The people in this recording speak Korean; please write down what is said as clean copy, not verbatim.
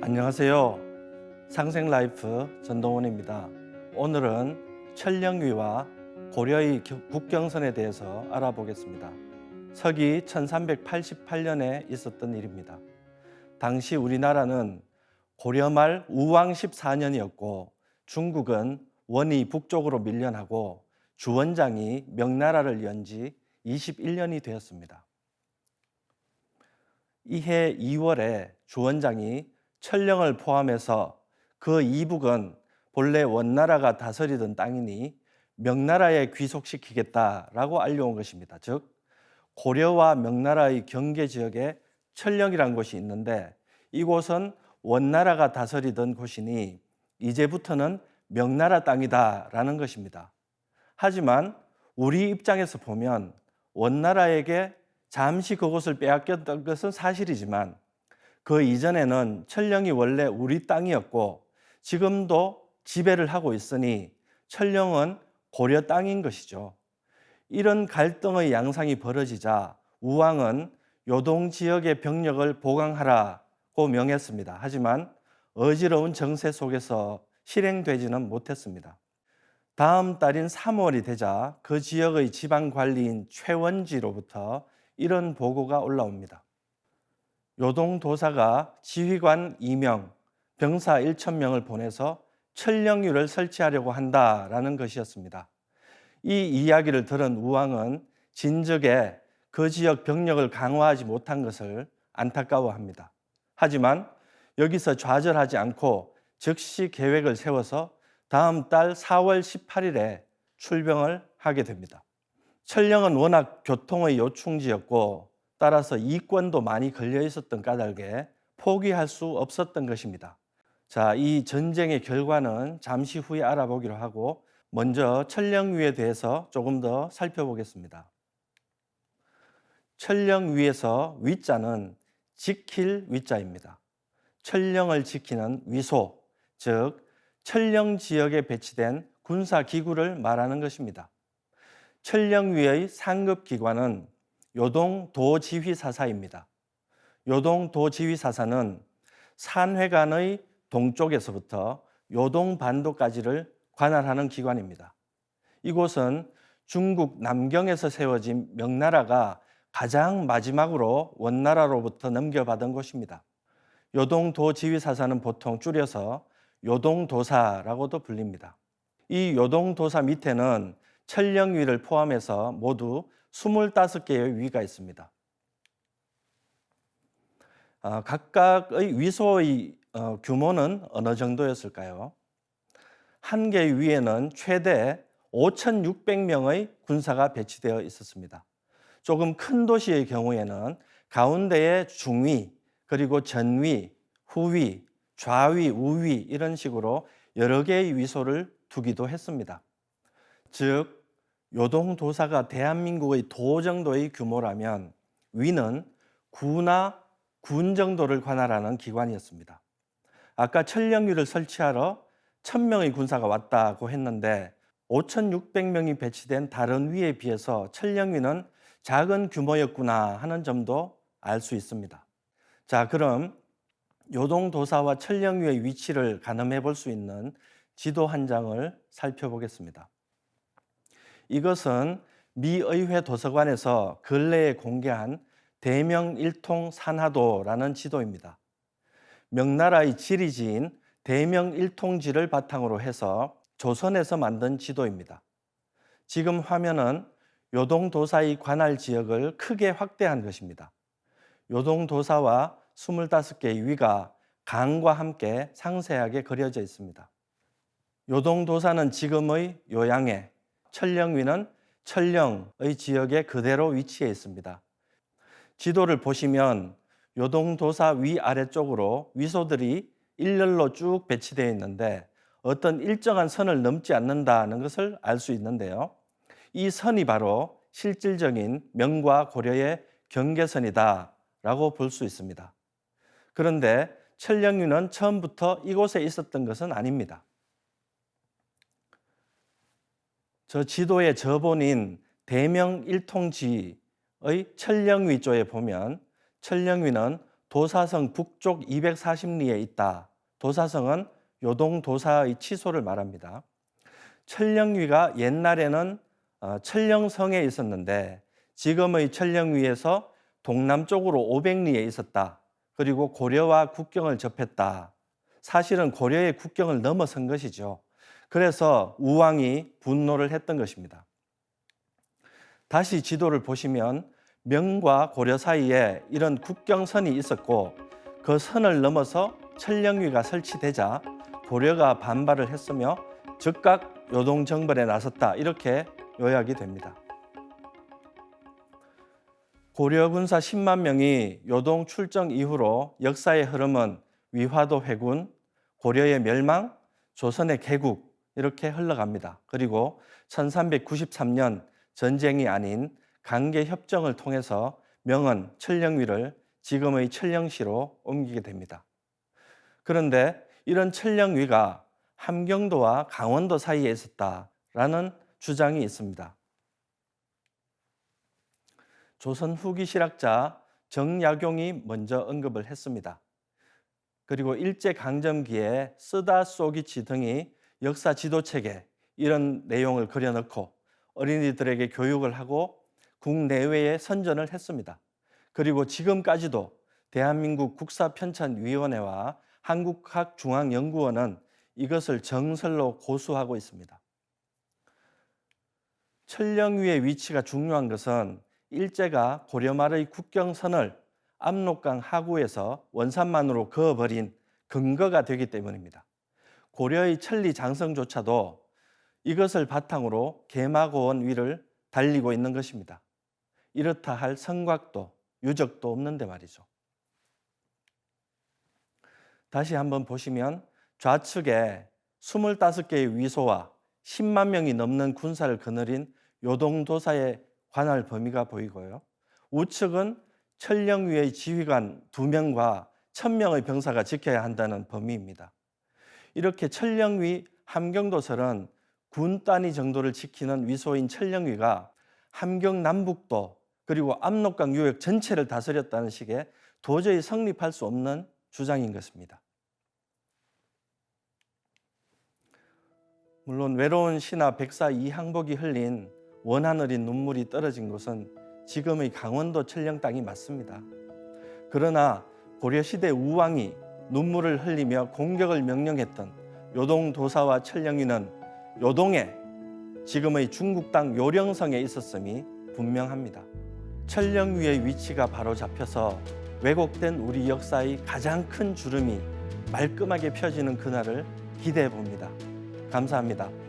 안녕하세요. 상생라이프 전동원입니다. 오늘은 천령위와 고려의 국경선에 대해서 알아보겠습니다. 서기 1388년에 있었던 일입니다. 당시 우리나라는 고려 말 우왕 14년이었고 중국은 원이 북쪽으로 밀려나고 주원장이 명나라를 연 지 21년이 되었습니다. 이해 2월에 주원장이 천령을 포함해서 그 이북은 본래 원나라가 다스리던 땅이니 명나라에 귀속시키겠다라고 알려온 것입니다. 즉 고려와 명나라의 경계 지역에 천령이라는 곳이 있는데 이곳은 원나라가 다스리던 곳이니 이제부터는 명나라 땅이다라는 것입니다. 하지만 우리 입장에서 보면 원나라에게 잠시 그곳을 빼앗겼던 것은 사실이지만 그 이전에는 천령이 원래 우리 땅이었고 지금도 지배를 하고 있으니 천령은 고려 땅인 것이죠. 이런 갈등의 양상이 벌어지자 우왕은 요동 지역의 병력을 보강하라고 명했습니다. 하지만 어지러운 정세 속에서 실행되지는 못했습니다. 다음 달인 3월이 되자 그 지역의 지방관리인 최원지로부터 이런 보고가 올라옵니다. 요동도사가 지휘관 2명, 병사 1,000명을 보내서 천령위를 설치하려고 한다라는 것이었습니다. 이 이야기를 들은 우왕은 진즉에 그 지역 병력을 강화하지 못한 것을 안타까워합니다. 하지만 여기서 좌절하지 않고 즉시 계획을 세워서 다음 달 4월 18일에 출병을 하게 됩니다. 천령은 워낙 교통의 요충지였고 따라서 이권도 많이 걸려 있었던 까닭에 포기할 수 없었던 것입니다. 자, 이 전쟁의 결과는 잠시 후에 알아보기로 하고 먼저 천령위에 대해서 조금 더 살펴보겠습니다. 천령위에서 위자는 지킬 위자입니다. 천령을 지키는 위소, 즉 천령 지역에 배치된 군사기구를 말하는 것입니다. 천령위의 상급 기관은 요동도지휘사사입니다. 요동도지휘사사는 산회관의 동쪽에서부터 요동반도까지를 관할하는 기관입니다. 이곳은 중국 남경에서 세워진 명나라가 가장 마지막으로 원나라로부터 넘겨받은 곳입니다. 요동도지휘사사는 보통 줄여서 요동도사라고도 불립니다. 이 요동도사 밑에는 천령위를 포함해서 모두 25개의 위가 있습니다. 각각의 위소의 규모는 어느 정도였을까요? 한 개의 위에는 최대 5,600명의 군사가 배치되어 있었습니다. 조금 큰 도시의 경우에는 가운데에 중위, 그리고 전위, 후위, 좌위, 우위 이런 식으로 여러 개의 위소를 두기도 했습니다. 즉 요동도사가 대한민국의 도 정도의 규모라면 위는 구나 군 정도를 관할하는 기관이었습니다. 아까 천령위를 설치하러 1,000명의 군사가 왔다고 했는데 5,600명이 배치된 다른 위에 비해서 천령위는 작은 규모였구나 하는 점도 알 수 있습니다. 자, 그럼 요동도사와 천령위의 위치를 가늠해 볼 수 있는 지도 한 장을 살펴보겠습니다. 이것은 미의회 도서관에서 근래에 공개한 대명일통산하도라는 지도입니다. 명나라의 지리지인 대명일통지를 바탕으로 해서 조선에서 만든 지도입니다. 지금 화면은 요동도사의 관할 지역을 크게 확대한 것입니다. 요동도사와 25개의 위가 강과 함께 상세하게 그려져 있습니다. 요동도사는 지금의 요양에, 천령위는 천령의 지역에 그대로 위치해 있습니다. 지도를 보시면 요동도사 위아래쪽으로 위소들이 일렬로 쭉 배치되어 있는데 어떤 일정한 선을 넘지 않는다는 것을 알 수 있는데요. 이 선이 바로 실질적인 명과 고려의 경계선이다라고 볼 수 있습니다. 그런데 천령위는 처음부터 이곳에 있었던 것은 아닙니다. 저 지도의 저본인 대명일통지의 천령위 쪽에 보면 천령위는 도사성 북쪽 240리에 있다. 도사성은 요동도사의 치소를 말합니다. 천령위가 옛날에는 천령성에 있었는데 지금의 천령위에서 동남쪽으로 500리에 있었다. 그리고 고려와 국경을 접했다. 사실은 고려의 국경을 넘어선 것이죠. 그래서 우왕이 분노를 했던 것입니다. 다시 지도를 보시면 명과 고려 사이에 이런 국경선이 있었고 그 선을 넘어서 천령위가 설치되자 고려가 반발을 했으며 즉각 요동정벌에 나섰다. 이렇게 요약이 됩니다. 고려 군사 10만 명이 요동 출정 이후로 역사의 흐름은 위화도 회군, 고려의 멸망, 조선의 개국 이렇게 흘러갑니다. 그리고 1393년 전쟁이 아닌 관계협정을 통해서 명은 천령위를 지금의 천령시로 옮기게 됩니다. 그런데 이런 천령위가 함경도와 강원도 사이에 있었다라는 주장이 있습니다. 조선 후기 실학자 정약용이 먼저 언급을 했습니다. 그리고 일제강점기에 쓰다 쏘기치 등이 역사 지도책에 이런 내용을 그려넣고 어린이들에게 교육을 하고 국내외에 선전을 했습니다. 그리고 지금까지도 대한민국 국사편찬위원회와 한국학중앙연구원은 이것을 정설로 고수하고 있습니다. 천령위의 위치가 중요한 것은 일제가 고려 말의 국경선을 압록강 하구에서 원산만으로 그어버린 근거가 되기 때문입니다. 고려의 천리 장성조차도 이것을 바탕으로 개마고원 위를 달리고 있는 것입니다. 이렇다 할 성곽도 유적도 없는데 말이죠. 다시 한번 보시면 좌측에 25개의 위소와 10만 명이 넘는 군사를 거느린 요동도사의 관할 범위가 보이고요. 우측은 천령위의 지휘관 2명과 1000명의 병사가 지켜야 한다는 범위입니다. 이렇게 천령위 함경도설은 군 단위 정도를 지키는 위소인 천령위가 함경 남북도 그리고 압록강 유역 전체를 다스렸다는 식의 도저히 성립할 수 없는 주장인 것입니다. 물론 외로운 신하 백사 이항복이 흘린 원하늘인 눈물이 떨어진 곳은 지금의 강원도 천령 땅이 맞습니다. 그러나 고려시대 우왕이 눈물을 흘리며 공격을 명령했던 요동도사와 천령위는 요동에 지금의 중국 땅 요령성에 있었음이 분명합니다. 천령위의 위치가 바로 잡혀서 왜곡된 우리 역사의 가장 큰 주름이 말끔하게 펴지는 그날을 기대해 봅니다. 감사합니다.